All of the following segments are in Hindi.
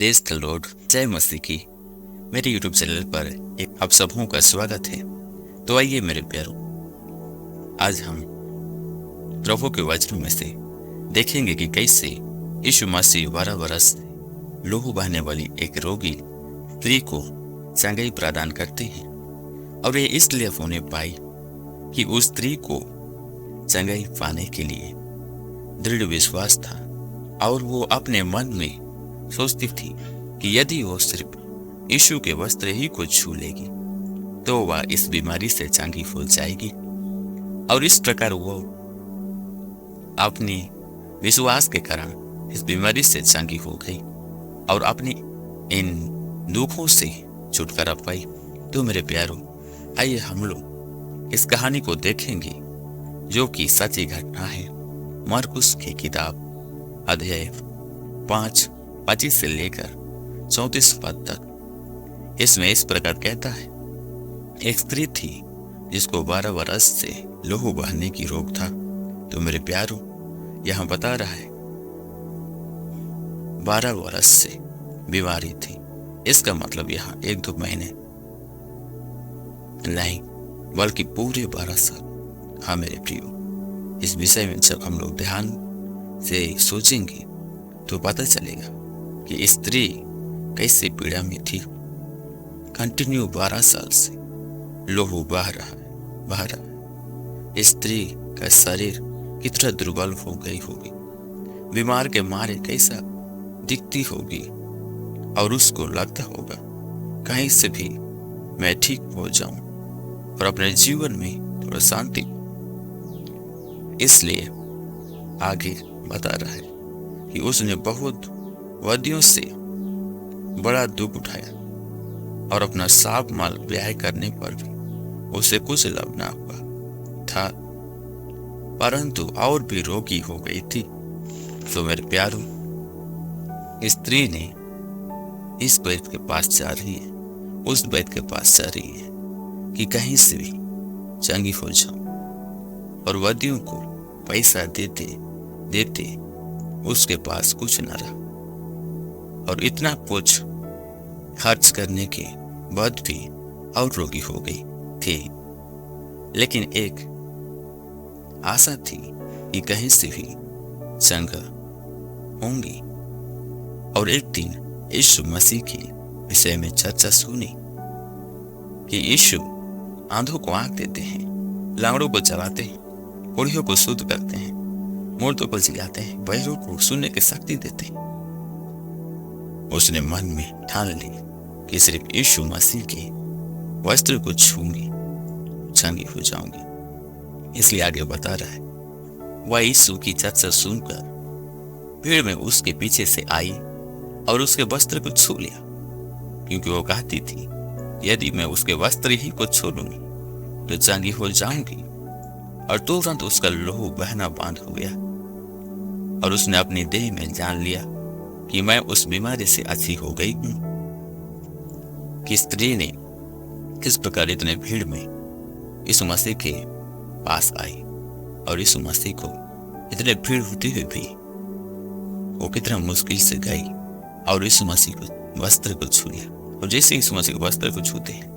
प्रेज़ द लॉर्ड, जय मसीह की। मेरे यूट्यूब चैनल पर एक आप सबों का स्वागत है। तो आइए मेरे प्यारों, आज हम प्रभु के वचनों में से देखेंगे कि कैसे यीशु मसीह 12 वर्ष लहू बहाने वाली एक रोगी स्त्री को चंगाई प्रदान करते हैं। और ये इसलिए होने पाई कि उस स्त्री को चंगाई पाने के लिए दृढ़ विश्वास था और वो अपने मन में सोचती थी कि यदि वो सिर्फ यीशु के वस्त्र ही को छू लेगी तो वह इस बीमारी से चंगी हो जाएगी। और इस प्रकार वो अपने विश्वास के कारण इस बीमारी से चंगी हो गई और अपने इन दुखों से छुटकारा पाई। तो मेरे प्यारों, आइए हम लोग इस कहानी को देखेंगे जो कि सच्ची घटना है। मरकुस की किताब अध्याय 5:25 से लेकर 34 पद तक। इसमें इस प्रकार कहता है, एक स्त्री थी जिसको 12 वर्ष से लहू बहने की रोग था। तो मेरे प्यारों, यहाँ बता रहा है 12 वर्ष से बीमारी थी। इसका मतलब यहाँ 1-2 महीने नहीं बल्कि पूरे 12 साल। हाँ मेरे प्रियो, इस विषय में जब हम लोग ध्यान से सोचेंगे तो पता चलेगा कि स्त्री कैसे पीड़ा में थी। कंटिन्यू 12 साल से लहू बह रहा है। स्त्री का शरीर कितना दुर्बल हो गई होगी, बीमार के मारे कैसा दिखती होगी और उसको लगता होगा कहीं से भी मैं ठीक हो जाऊं और अपने जीवन में थोड़ा शांति। इसलिए आगे बता रहा है कि उसने बहुत वादियों से बड़ा दुख उठाया और अपना साफ माल व्यय करने पर भी उसे कुछ लाभ ना हुआ था, परंतु और भी रोगी हो गई थी। तो मेरे प्यारों, स्त्री ने इस वैद्य के पास जा रही है, उस वैद्य के पास जा रही है कि कहीं से भी चंगी हो जाऊं। और वैद्यों को पैसा देते देते उसके पास कुछ न रहा और इतना कुछ खर्च करने के बाद भी और रोगी हो गई थी। लेकिन एक आशा थी कि कहीं से भी चंगा होंगी। और एक दिन यीशु मसीह के विषय में चर्चा सुनी कि यीशु आंधों को आंख देते हैं, लंगड़ों को चलाते हैं, कोढ़ियों को शुद्ध करते हैं, मुर्दों को जिलाते हैं, बहरों को सुनने की शक्ति देते हैं। उसने मन में ठान ली कि सिर्फ यीशु मसीह के वस्त्र को छूंगी, चंगी हो जाऊंगी। इसलिए आगे बता रहा है, वह यीशु की चर्चा सुनकर भीड़ में उसके पीछे से आई और उसके वस्त्र को छू लिया, क्योंकि वो कहती थी यदि मैं उसके वस्त्र ही को छू लूंगी तो चंगी हो जाऊंगी। और तुरंत उसका लहू बहना बंद हो गया और उसने अपनी देह में जान लिया कि मैं उस बीमारी से अच्छी हो गई हूं। कि स्त्री ने किस प्रकार इतने भीड़ में यीशु मसीह के पास आई और यीशु मसीह को इतने भीड़ होते हुए भी वो कितना मुश्किल से गई और यीशु मसीह को वस्त्र को छू लिया। और जैसे यीशु मसीह के वस्त्र को छूते हैं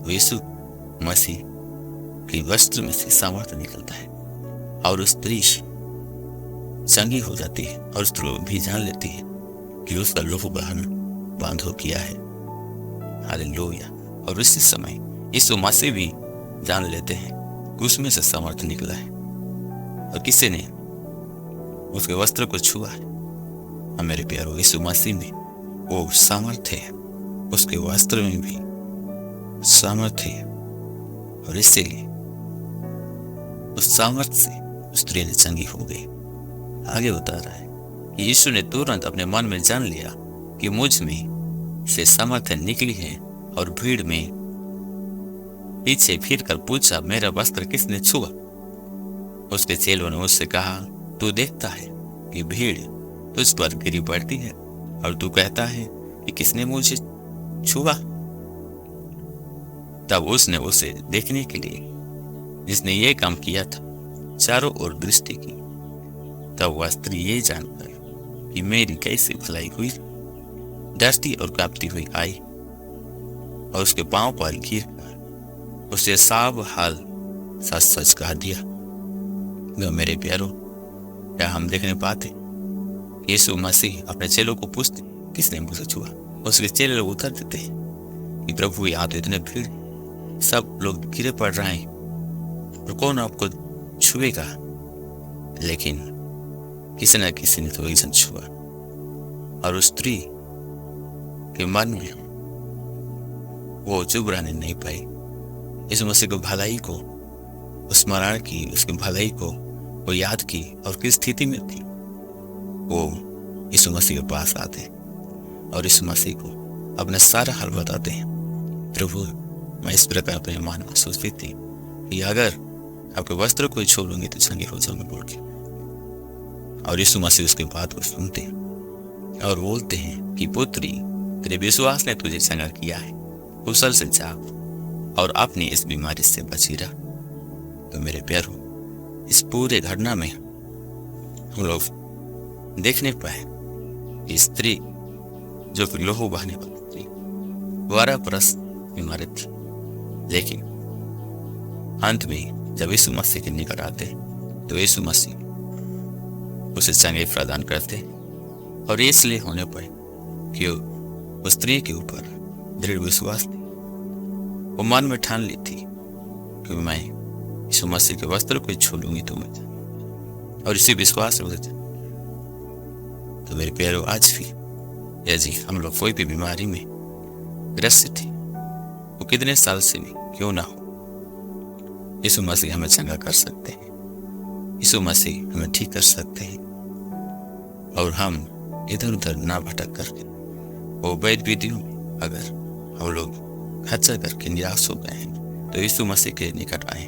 तो यीशु मसीह के वस्त्र में से सामर्थ्य निकलता है और उस स्त्री चंगी हो जाती है और उस स्त्री भी जान लेती है कि उसका लहू बहना बंद हो गया है। हालेलुया। और उसी समय यीशु मसीह भी जान लेते हैं कि उसमें से सामर्थ्य निकला है और किसी ने उसके वस्त्र को छुआ है। मेरे प्यारों, यीशु मसीह में वो सामर्थ्य है, उसके वस्त्र में भी सामर्थ्य है और इसीलिए उस सामर्थ्य से उस स्त्री ने चंगी हो गई। आगे बता रहा है कि यीशु ने तुरंत अपने मन में जान लिया कि मुझ में से सामर्थ्य निकली है और भीड़ में पीछे फिर कर पूछा, मेरा वस्त्र किसने छुआ? उसके चेलों ने उससे कहा, तू देखता है कि भीड़ तुझ पर गिरी पड़ती है और तू कहता है कि किसने मुझे छुआ? तब उसने उसे देखने के लिए जिसने ये काम किया था चारों ओर दृष्टि की। तब वह स्त्री ये जानकर कि मेरी कैसे भलाई हुई डरती और कांपती हुई आई और उसके पांव पर गिर कर उसे साफ हाल सच सच कह दिया। मेरे प्यारों, क्या हम देखने पाते यीशु मसीह अपने चेलों को पूछते किसने मुझे छुआ? उसके चेले लोग उत्तर देते कि प्रभु यहाँ तो इतने भीड़, सब लोग गिरे पड़ रहे हैं और कौन आपको छुएगा? लेकिन किसी न किसी ने तो ईसन छुआ और उस स्त्री के मन में वो चुप रहने नहीं पाई। यीशु मसीह को भलाई को स्मरण की, उसकी भलाई को वो याद की और किस स्थिति में थी वो यीशु मसीह के पास आते और यीशु मसीह को अपना सारा हाल बताते हैं। प्रभु, मैं इस प्रकार अपने मन में सोचती थी कि अगर आपके वस्त्र को छू लूंगी तो चंगे हो जाऊंगी बोल के। और यीशु मसीह उसके बात को सुनते हैं और बोलते हैं कि पुत्री, तेरे विश्वास ने तुझे चंगा किया है, कुशल से जा और अपनी इस बीमारी से बची रह। तो मेरे प्यारों, इस पूरे घटना में हम लोग देखने पाए कि स्त्री जो कि लोहू बहने वाली थी 12 बरस बीमार थी, लेकिन अंत में जब यीशु मसीह के निकट आते तो यीशु मसीह उसे चंगाई प्रदान करते और इसलिए होने पर कि उस स्त्री के ऊपर दृढ़ विश्वास थी। वो मन में ठान ली थी कि मैं यीशु मसीह के वस्त्र को छू लूंगी तो मैं, और इसी विश्वास में तो मेरे प्यारों, आज भी यदि हम लोग कोई भी बीमारी में ग्रसित थे, वो कितने साल से भी क्यों ना हो, यीशु मसीह हमें चंगा कर सकते हैं, यीशु मसीह हमें ठीक कर सकते हैं। और हम इधर उधर ना भटक करके वो वैध विधियों में अगर हम लोग खर्चा करके निराश हो गए हैं तो यीशु मसीह के निकट आए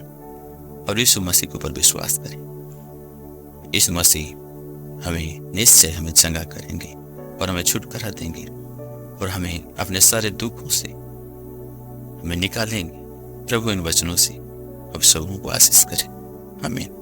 और यीशु मसीह के ऊपर विश्वास करें। यीशु मसीह हमें निश्चय हमें चंगा करेंगे और हमें छुटकारा देंगे और हमें अपने सारे दुखों से हमें निकालेंगे। प्रभु इन वचनों से अब सबों को आशीष करें। आमीन।